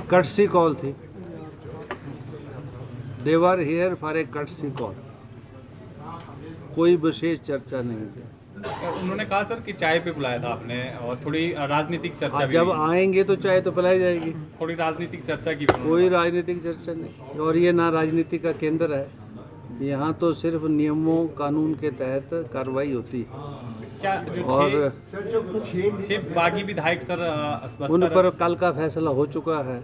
courtesy call थी. They were here for a courtesy call. कोई विशेष चर्चा नहीं थी. उन्होंने कहा सर कि चाय पे बुलाया था आपने और थोड़ी राजनीतिक चर्चा भी जब हुई। आएंगे तो चाय तो पिलाई जाएगी. थोड़ी राजनीतिक चर्चा की भी उन्होंने। कोई राजनीतिक चर्चा नहीं. और ये ना राजनीति का केंद्र है. यहाँ तो सिर्फ नियमों कानून के तहत कार्रवाई होती है. क्या जो और छह बागी विधायक सर उन पर कल का फैसला हो चुका है.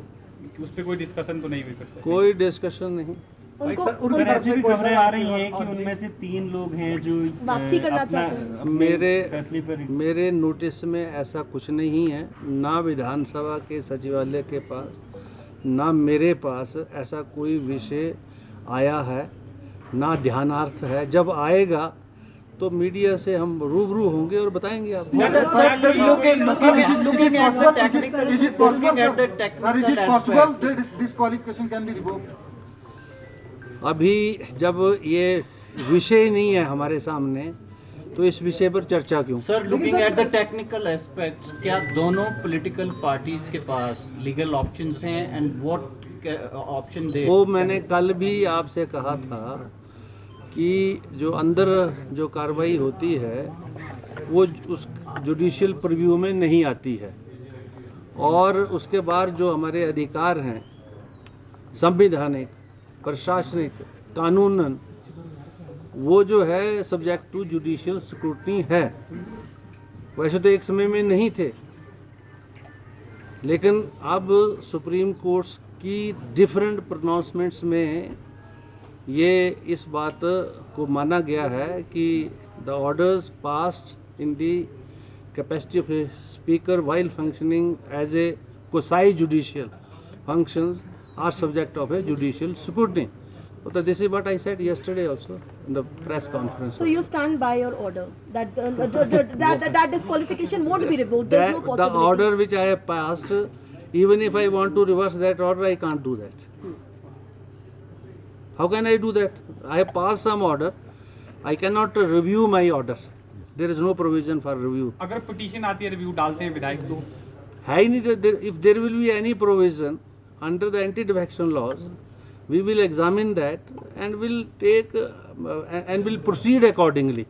उस पर कोई डिस्कशन तो नहीं हुई फिर से? कोई डिस्कशन नहीं. सर ऐसी भी खबरें आ रही हैं कि उनमें से 3 लोग हैं जो वापसी करना चाहते हैं। मेरे नोटिस में ऐसा कुछ नहीं है. ना विधानसभा के सचिवालय के पास ना मेरे पास ऐसा कोई विषय आया है, ना ध्यानार्थ है. जब आएगा तो मीडिया से हम रूबरू होंगे और बताएंगे आपको. अभी जब ये विषय नहीं है हमारे सामने तो इस विषय पर चर्चा क्यों? Sir looking at the technical aspects, क्या दोनों पॉलिटिकल पार्टीज के पास लीगल ऑप्शंस हैं एंड व्हाट ऑप्शन दे? वो मैंने कल भी आपसे कहा था कि जो अंदर जो कार्रवाई होती है वो उस जुडिशियल प्रीव्यू में नहीं आती है. और उसके बाद जो हमारे अधिकार हैं संवैधानिक, प्रशासनिक, कानूनन, वो जो है सब्जेक्ट टू जुडिशियल स्क्रूटनी है. वैसे तो एक समय में नहीं थे, लेकिन अब सुप्रीम कोर्ट की डिफरेंट प्रोनाउंसमेंट्स में ये इस बात को माना गया है कि the orders passed in the capacity of a speaker while functioning as a quasi judicial functions are subject of a judicial scrutiny. But this is what I said yesterday also in the press conference. So you stand by your order that that disqualification won't be revoked. There's no possibility. The order which I have passed, even if I want to reverse that order, I can't do that. How can I do that? I have passed some order. I cannot review my order. There is no provision for review. अगर petition आती है review डालते हैं विधायक तो है ही नहीं. If there will be any provision under the anti-defection laws, we will examine that and will take and will proceed accordingly.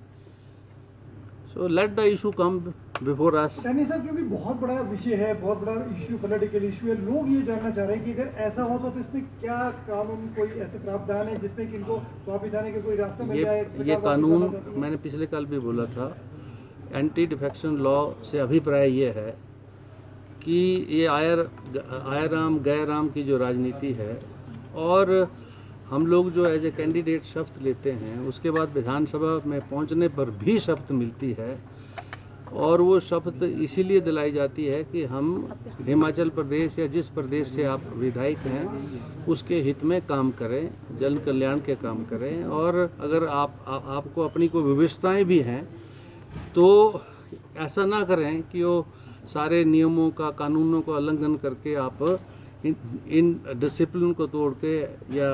So let the issue come before us. Saini sir, क्योंकि बहुत बड़ा विषय है, बहुत बड़ा इशू, पॉलिटिकल इशू है, लोग ये जानना चाह रहे हैं कि अगर ऐसा हो तो इसमें क्या कानून, कोई ऐसे प्रावधान है जिसमें कि इनको वापस आने का कोई रास्ता मिल जाए? ये कानून मैंने पिछले कल भी बोला था, एंटी डिफेक्शन लॉ से अभिप्राय ये है कि ये आया राम गए राम की जो राजनीति है, और हम लोग जो एज ए कैंडिडेट शपथ लेते हैं उसके बाद विधानसभा में पहुंचने पर भी शपथ मिलती है, और वो शपथ इसीलिए दिलाई जाती है कि हम हिमाचल प्रदेश या जिस प्रदेश से आप विधायक हैं उसके हित में काम करें, जन कल्याण के काम करें. और अगर आपको अपनी कोई विवशताएँ भी हैं तो ऐसा ना करें कि वो सारे नियमों का, कानूनों का उल्लंघन करके आप इन डिसिप्लिन को तोड़ के, या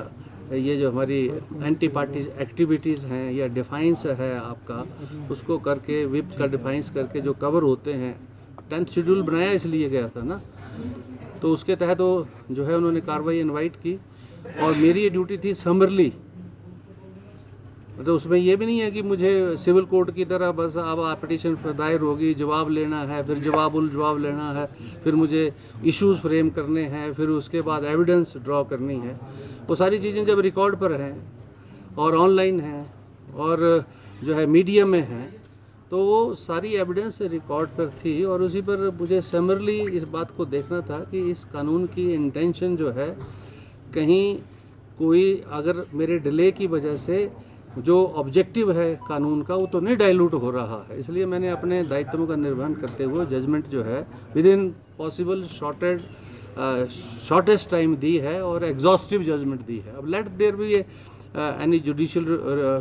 ये जो हमारी एंटी पार्टी एक्टिविटीज़ हैं या डिफाइंस है आपका, उसको करके विप का डिफाइंस करके जो कवर होते हैं. 10th शेड्यूल बनाया इसलिए गया था ना, तो उसके तहत वो जो है उन्होंने कार्रवाई इनवाइट की, और मेरी ये ड्यूटी थी समरली. मतलब उसमें ये भी नहीं है कि मुझे सिविल कोर्ट की तरह बस अब पिटीशन दायर होगी, जवाब लेना है, फिर जवाब लेना है, फिर मुझे इश्यूज फ्रेम करने हैं, फिर उसके बाद एविडेंस ड्रॉ करनी है. वो सारी चीज़ें जब रिकॉर्ड पर हैं और ऑनलाइन हैं और जो है मीडिया में हैं, तो वो सारी एविडेंस रिकॉर्ड पर थी, और उसी पर मुझे समरली इस बात को देखना था कि इस कानून की इंटेंशन जो है, कहीं कोई अगर मेरे डिले की वजह से जो ऑब्जेक्टिव है कानून का वो तो नहीं डाइल्यूट हो रहा है. इसलिए मैंने अपने दायित्वों का निर्वहन करते हुए जजमेंट जो है within possible shortest time दी है और एग्जॉस्टिव जजमेंट दी है. अब let there be any judicial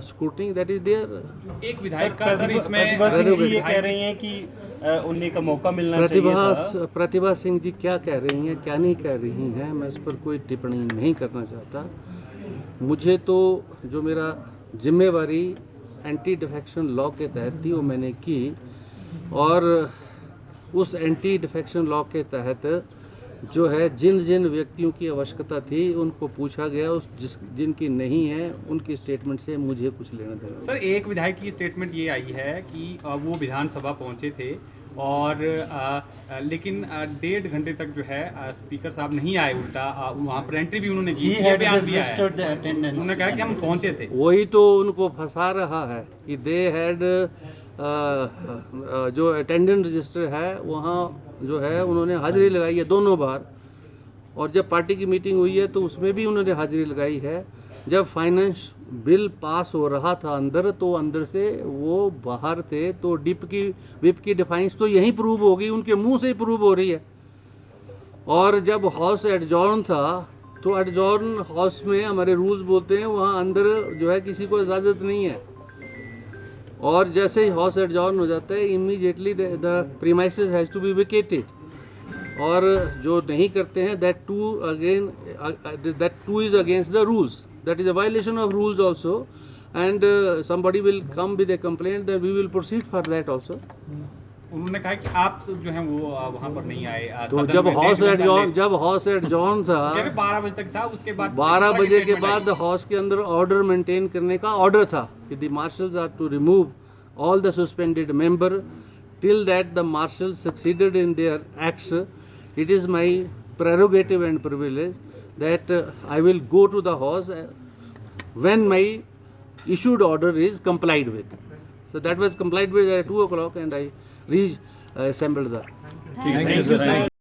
scrutiny that is there. एक विधायक का सर इसमें ये कह रही हैं कि उन्हें का मौका मिलना चाहिए. प्रतिभा सिंह जी क्या कह रही हैं, क्या नहीं कह रही हैं, मैं इस पर कोई टिप्पणी नहीं करना चाहता. मुझे तो जो मेरा जिम्मेवारी एंटी डिफेक्शन लॉ के तहत थी वो मैंने की, और उस एंटी डिफेक्शन लॉ के तहत जो है जिन जिन व्यक्तियों की आवश्यकता थी उनको पूछा गया, उस जिनकी नहीं है उनकी स्टेटमेंट से मुझे कुछ लेना देना। सर एक विधायक की स्टेटमेंट ये आई है कि वो विधानसभा पहुंचे थे और लेकिन 1.5 घंटे तक जो है स्पीकर साहब नहीं आए, उल्टा वहाँ पर एंट्री भी उन्होंने की, He ये had बयान दिया है। registered the attendance. उन्होंने कहा कि हम पहुंचे थे। वही तो उनको फंसा रहा है कि दे हैड जो अटेंडेंस रजिस्टर है वहाँ जो है उन्होंने हाजिरी लगाई है दोनों बार, और जब पार्टी की मीटिंग हुई है तो उसमें भी उन्होंने हाजिरी लगाई है। जब फाइनेंस बिल पास हो रहा था अंदर, तो अंदर से वो बाहर थे, तो विप की डिफाइंस तो यहीं प्रूव होगी, उनके मुंह से ही प्रूव हो रही है। और जब हाउस एडजॉर्न था तो एडजॉर्न हाउस में हमारे रूल्स बोलते हैं वहाँ अंदर जो है किसी को इजाज़त नहीं है, और जैसे ही हाउस एडजॉर्न हो जाता है immediately the premises has to be vacated, और जो नहीं करते हैं that too is against the rules, that is a violation of rules also, and somebody will come with a complaint, then we will proceed for that also. उन्होंने कहा कि आप जो हैं वो वहाँ पर नहीं आए। तो सदन जब में हाउस 1.5 घंटा एडजॉर्न लेट- जब हाउस एडजॉर्न था कह रहे 12 बजे तक था, उसके बाद 12 इस तरह की बजे के statement बाद आई। हाउस के अंदर ऑर्डर मेंटेन करने का ऑर्डर था कि the marshals are to remove all the suspended member, till that the marshal succeeded in their acts. It is my prerogative and privilege that I will go to the house when my issued order is complied with. So that was complied with at 2 o'clock, and I assembled the. Thank you.